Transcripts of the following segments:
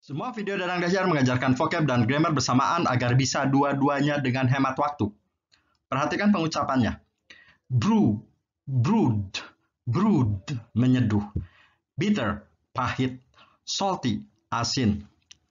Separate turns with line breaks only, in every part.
Semua video Danang Dahsyar mengajarkan vocab dan grammar bersamaan agar bisa dua-duanya dengan hemat waktu. Perhatikan pengucapannya. Brew, brewed, brewed, menyeduh. Bitter, pahit. Salty, asin.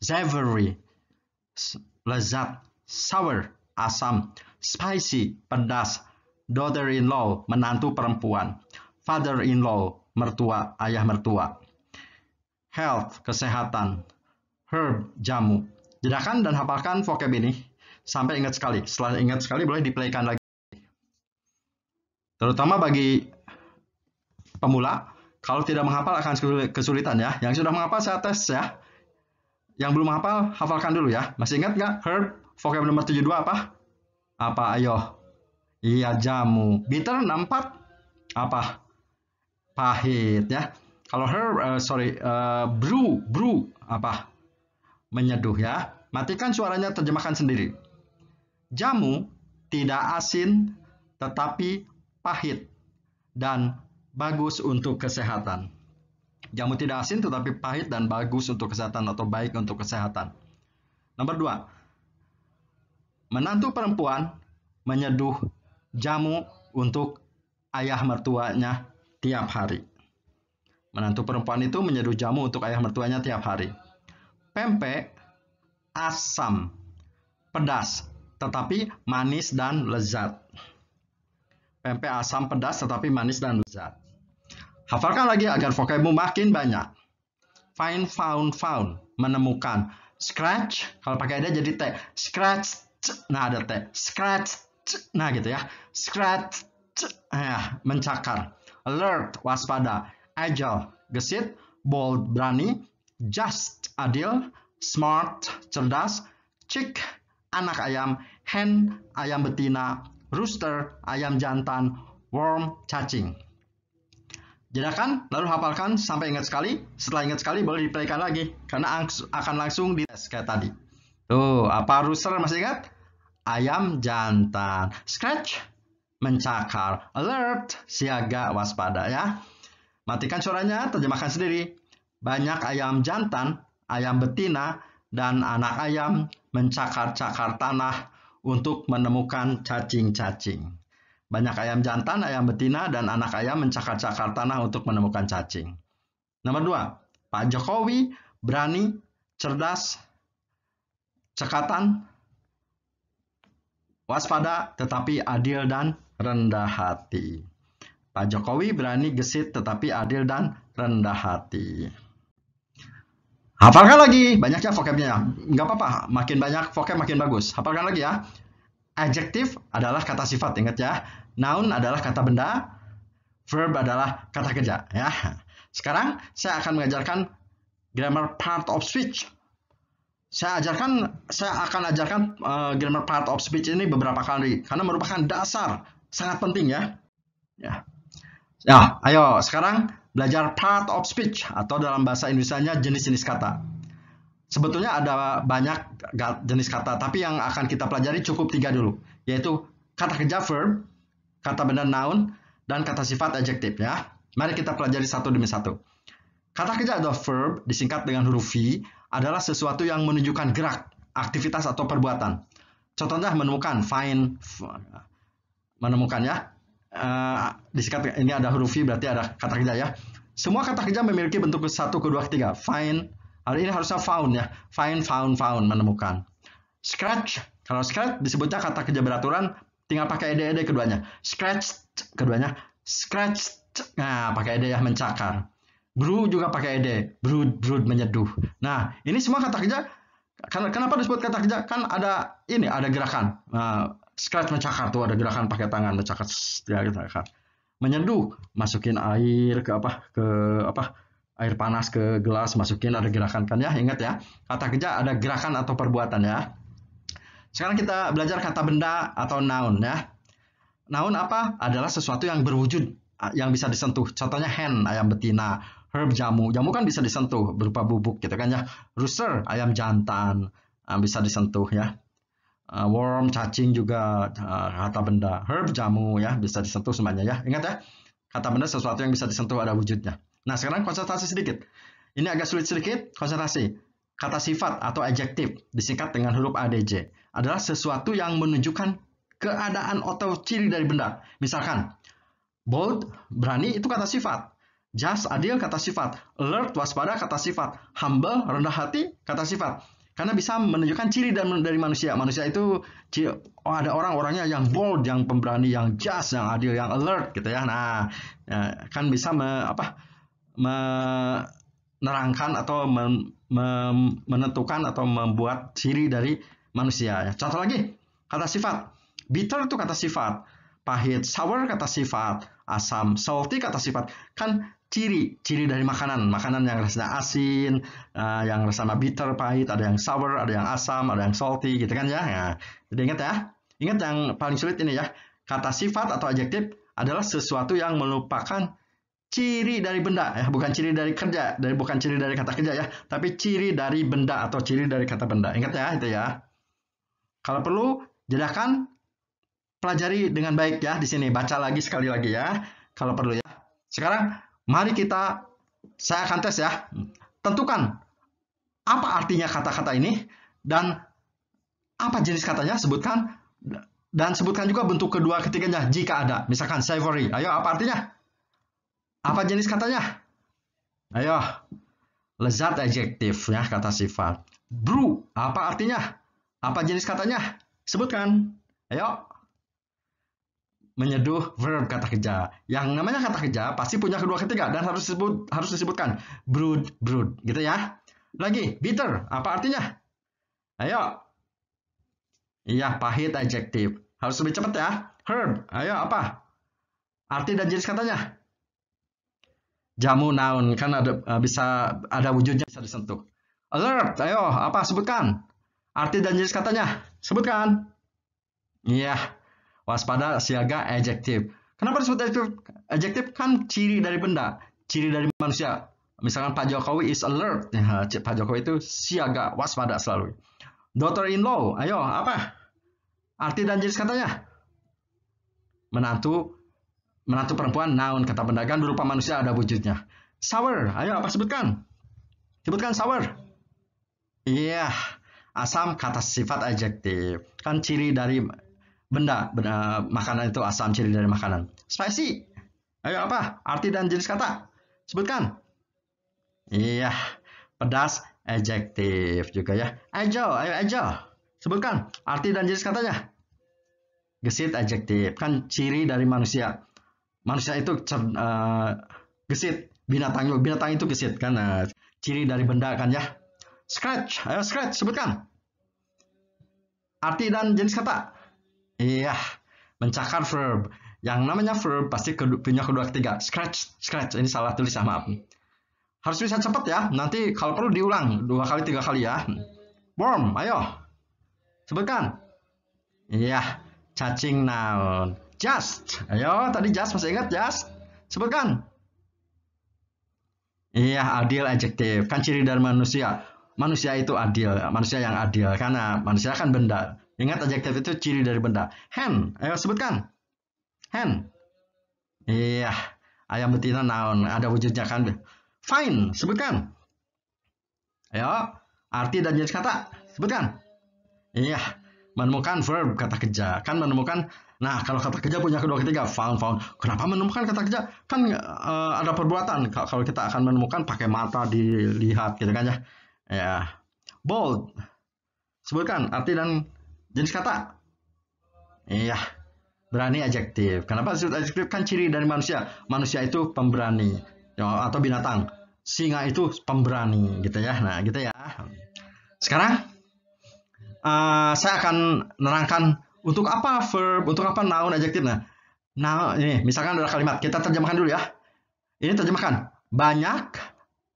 Savory, lezat. Sour, asam. Spicy, pedas. Daughter-in-law, menantu perempuan. Father-in-law, mertua, ayah mertua. Health, kesehatan. Herb, jamu. Jelaskan dan hafalkan vocab ini sampai ingat sekali. Setelah ingat sekali boleh diplaykan lagi. Terutama bagi pemula, kalau tidak menghafal akan kesulitan ya. Yang sudah menghafal saya tes ya. Yang belum menghafal, hafalkan dulu ya. Masih ingat nggak? Herb, vocab nomor 72 apa? Apa? Ayo. Iya, jamu. Bitter 64 apa? Pahit ya. Kalau herb, brew apa? Menyeduh ya. Matikan suaranya, terjemahkan sendiri. Jamu tidak asin tetapi pahit dan bagus untuk kesehatan. Jamu tidak asin tetapi pahit dan bagus untuk kesehatan atau baik untuk kesehatan. Nomor 2. Menantu perempuan menyeduh jamu untuk ayah mertuanya tiap hari. Menantu perempuan itu menyeduh jamu untuk ayah mertuanya tiap hari. Pempek asam, pedas, tetapi manis dan lezat. Pempek asam, pedas, tetapi manis dan lezat. Hafalkan lagi agar vocabmu makin banyak. Find, found, menemukan. Scratch, kalau pakai ada jadi T. Scratch, nah ada T. Scratch, nah gitu ya. Scratch, mencakar. Alert, waspada. Agile, gesit. Bold, berani. Just, adil. Smart, cerdas. Chick, anak ayam. Hen, ayam betina. Rooster, ayam jantan. Worm, cacing. Jelaskan, lalu hafalkan sampai ingat sekali. Setelah ingat sekali, boleh diplaykan lagi. Karena akan langsung dites kayak tadi. Tuh, apa rooster masih ingat? Ayam jantan. Scratch, mencakar. Alert, siaga, waspada ya. Matikan suaranya, terjemahkan sendiri. Banyak ayam jantan, ayam betina, dan anak ayam mencakar-cakar tanah untuk menemukan cacing-cacing. Banyak ayam jantan, ayam betina, dan anak ayam mencakar-cakar tanah untuk menemukan cacing. Nomor 2. Pak Jokowi berani, cerdas, cekatan, waspada, tetapi adil dan rendah hati. Pak Jokowi berani, gesit, tetapi adil dan rendah hati. Hafalkan lagi, banyaknya vocabnya. Nggak apa-apa, makin banyak vocab makin bagus. Hafalkan lagi ya. Adjective adalah kata sifat, ingat ya. Noun adalah kata benda. Verb adalah kata kerja. Ya. Sekarang saya akan mengajarkan grammar part of speech. Saya akan ajarkan grammar part of speech ini beberapa kali karena merupakan dasar sangat penting ya. Ya, ayo sekarang belajar part of speech atau dalam bahasa Indonesianya jenis-jenis kata. Sebetulnya ada banyak jenis kata, tapi yang akan kita pelajari cukup 3 dulu, yaitu kata kerja verb, kata benda noun, dan kata sifat adjective ya. Mari kita pelajari satu demi satu. Kata kerja atau verb disingkat dengan huruf V adalah sesuatu yang menunjukkan gerak, aktivitas atau perbuatan. Contohnya menemukan, find, menemukan ya. Disingkat ini ada huruf V berarti ada kata kerja ya. Semua kata kerja memiliki bentuk 1, 2, 3. Find, hari ini harusnya found ya. Find, found, menemukan. Scratch, kalau scratch disebutnya kata kerja beraturan, tinggal pakai ed keduanya. Scratch keduanya. Scratch, nah pakai ed ya, mencakar. Brew juga pakai ed, brewed, menyeduh. Nah, ini semua kata kerja. Kenapa disebut kata kerja? Kan ada ini, ada gerakan. Scratch, mencakar tuh ada gerakan pakai tangan, mencakar, menyeduh, masukin air ke air panas ke gelas, masukin, ada gerakan kan ya, ingat ya. Kata kerja ada gerakan atau perbuatan ya. Sekarang kita belajar kata benda atau noun ya. Noun apa? Adalah sesuatu yang berwujud, yang bisa disentuh. Contohnya hen, ayam betina. Herb, jamu. Jamu kan bisa disentuh berupa bubuk gitu kan ya. Rooster, ayam jantan, bisa disentuh ya. Worm, cacing juga kata benda. Herb, jamu ya, bisa disentuh semuanya ya. Ingat ya, kata benda sesuatu yang bisa disentuh, ada wujudnya. Nah, sekarang konsentrasi sedikit. Ini agak sulit sedikit, konsentrasi. kata sifat atau adjektif disingkat dengan huruf ADJ adalah sesuatu yang menunjukkan keadaan atau ciri dari benda. Misalkan, bold, berani itu kata sifat. Just, adil, kata sifat. Alert, waspada, kata sifat. Humble, rendah hati, kata sifat. Karena bisa menunjukkan ciri dari manusia. Manusia itu ada orang-orangnya yang bold, yang pemberani, yang just, yang adil, yang alert gitu ya. Nah, kan bisa menerangkan atau menentukan atau membuat ciri dari manusia. Contoh lagi, kata sifat. Bitter itu kata sifat. Pahit, sour kata sifat. Asam, salty kata sifat. Kan ciri dari makanan yang rasanya asin, yang rasanya bitter, pahit, ada yang sour, ada yang asam, ada yang salty gitu kan ya. Jadi ingat ya. Ingat yang paling sulit ini ya. Kata sifat atau adjektif adalah sesuatu yang merupakan ciri dari benda ya, bukan ciri dari kerja, bukan ciri dari kata kerja ya, tapi ciri dari benda atau ciri dari kata benda. Ingat ya itu ya. Kalau perlu jadikan pelajari dengan baik ya di sini, baca lagi sekali lagi ya kalau perlu ya. Sekarang mari saya akan tes ya. Tentukan apa artinya kata-kata ini dan apa jenis katanya, sebutkan dan sebutkan juga bentuk kedua ketiganya jika ada. Misalkan savory. Ayo, apa artinya? Apa jenis katanya? Ayo. Lezat adjektif ya, kata sifat. Brew, apa artinya? Apa jenis katanya? Sebutkan. Ayo. Menyeduh, verb, kata kerja. Yang namanya kata kerja pasti punya kedua ketiga dan harus disebutkan. Brood, gitu ya. Lagi, bitter, apa artinya? Ayo. Iya, pahit adjektif. Harus lebih cepat ya. Herb, ayo apa? Arti dan jenis katanya? Jamu, noun, kan bisa ada wujudnya, bisa disentuh. Alert, ayo apa? Sebutkan. Arti dan jenis katanya? Sebutkan. Iya. Waspada, siaga, adjektif. Kenapa disebut adjektif? Kan ciri dari benda, ciri dari manusia. Misalkan Pak Jokowi is alert. Ya, Pak Jokowi itu siaga, waspada selalu. Daughter-in-law, ayo apa? Arti dan jenis katanya? Menantu perempuan, noun, kata benda, kan berupa manusia, ada wujudnya. Sour, ayo apa? Sebutkan. Sebutkan sour. Iya. Asam, kata sifat adjektif. Kan ciri dari benda, makanan itu asam, ciri dari makanan. Spicy, ayo apa? Arti dan jenis kata? Sebutkan. Iya. Pedas, adjektif juga ya. Agile, ayo agile. Sebutkan. Arti dan jenis katanya? Gesit, adjektif. Kan ciri dari manusia. Manusia itu gesit. Binatang itu gesit kan. Ciri dari benda kan ya. Scratch, ayo scratch, sebutkan. Arti dan jenis kata? Iya, mencakar, verb. Yang namanya verb pasti punya kedua ketiga. Scratch. Ini salah tulis, maaf. Harus bisa cepat ya. Nanti kalau perlu diulang 2 kali 3 kali ya. Warm, ayo. Sebutkan. Iya, cacing, noun. Just, ayo, tadi just masih ingat just? Sebutkan. Iya, adil, adjektif. Kan ciri dari manusia. Manusia itu adil, manusia yang adil. Karena manusia kan benda. Ingat, adjektif itu ciri dari benda. Hen, ayo sebutkan. Hen. Iya, ayam betina, noun. Ada wujudnya kan. Fine, sebutkan. Ayo, arti dan jenis kata. Sebutkan. Iya, menemukan, verb, kata kerja. Kan menemukan. Nah, kalau kata kerja punya kedua ketiga, found. Kenapa menemukan kata kerja? Kan ada perbuatan. Kalau kita akan menemukan pakai mata, dilihat gitu kan ya. Ya. Bold. Sebutkan arti dan jenis kata. Iya. Berani, adjektif. Kenapa disebut adjektif? Kan ciri dari manusia. Manusia itu pemberani. Ya, atau binatang. Singa itu pemberani gitu ya. Nah, gitu ya. Sekarang saya akan menerangkan untuk apa verb, untuk apa noun, adjektif. Nah, ini misalkan ada kalimat, kita terjemahkan dulu ya. Ini terjemahkan. Banyak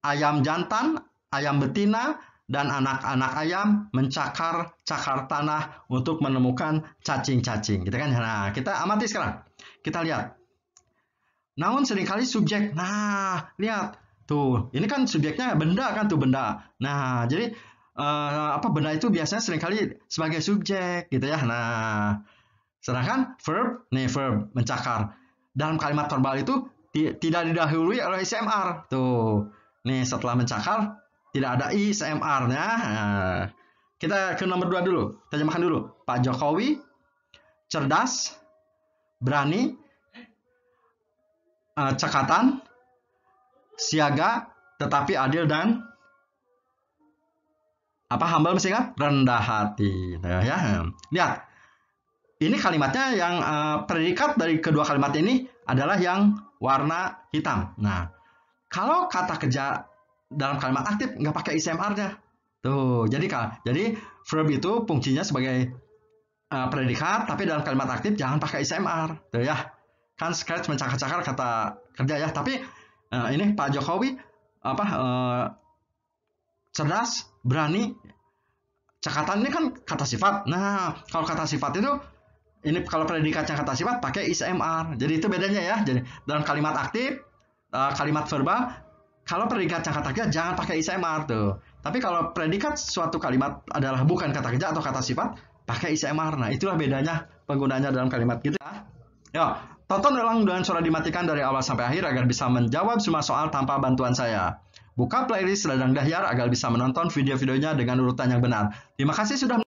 ayam jantan, ayam betina, dan anak-anak ayam mencakar tanah untuk menemukan cacing-cacing. Gitu kan? Nah, kita amati sekarang. Kita lihat. Noun seringkali subjek. Nah, lihat. Tuh, ini kan subjeknya benda kan tuh, benda. Nah, jadi benda itu biasanya seringkali sebagai subjek gitu ya. Nah, sedangkan verb mencakar. Dalam kalimat verbal itu tidak didahului oleh isim are. Tuh. Nih, setelah mencakar Tidak ada ISMR-nya. Nah, kita ke nomor 2 dulu. Terjemahkan dulu. Pak Jokowi cerdas, berani, cekatan, siaga, tetapi adil dan humble, mesti ingat, rendah hati. Nah, ya. Lihat. Ini kalimatnya yang predikat dari kedua kalimat ini adalah yang warna hitam. Nah, kalau kata kerja dalam kalimat aktif nggak pakai ISMR-nya. Tuh, jadi verb itu fungsinya sebagai predikat, tapi dalam kalimat aktif jangan pakai ISMR. Tuh ya. Kan Scratch mencakar-cakar kata kerja ya. Tapi ini Pak Jokowi cerdas, berani, cekatan, ini kan kata sifat. Nah, kalau kata sifat itu ini kalau predikatnya kata sifat pakai ISMR. Jadi itu bedanya ya. Jadi dalam kalimat aktif, kalimat verbal, kalau predikatnya kata kerja jangan pakai ISMR tuh. Tapi kalau predikat suatu kalimat adalah bukan kata kerja atau kata sifat, pakai ISMR. Nah, itulah bedanya penggunaannya dalam kalimat gitu ya. Yuk, tonton ulang dengan suara dimatikan dari awal sampai akhir agar bisa menjawab semua soal tanpa bantuan saya. Buka playlist Ladang Dahyar agar bisa menonton video-videonya dengan urutan yang benar. Terima kasih sudah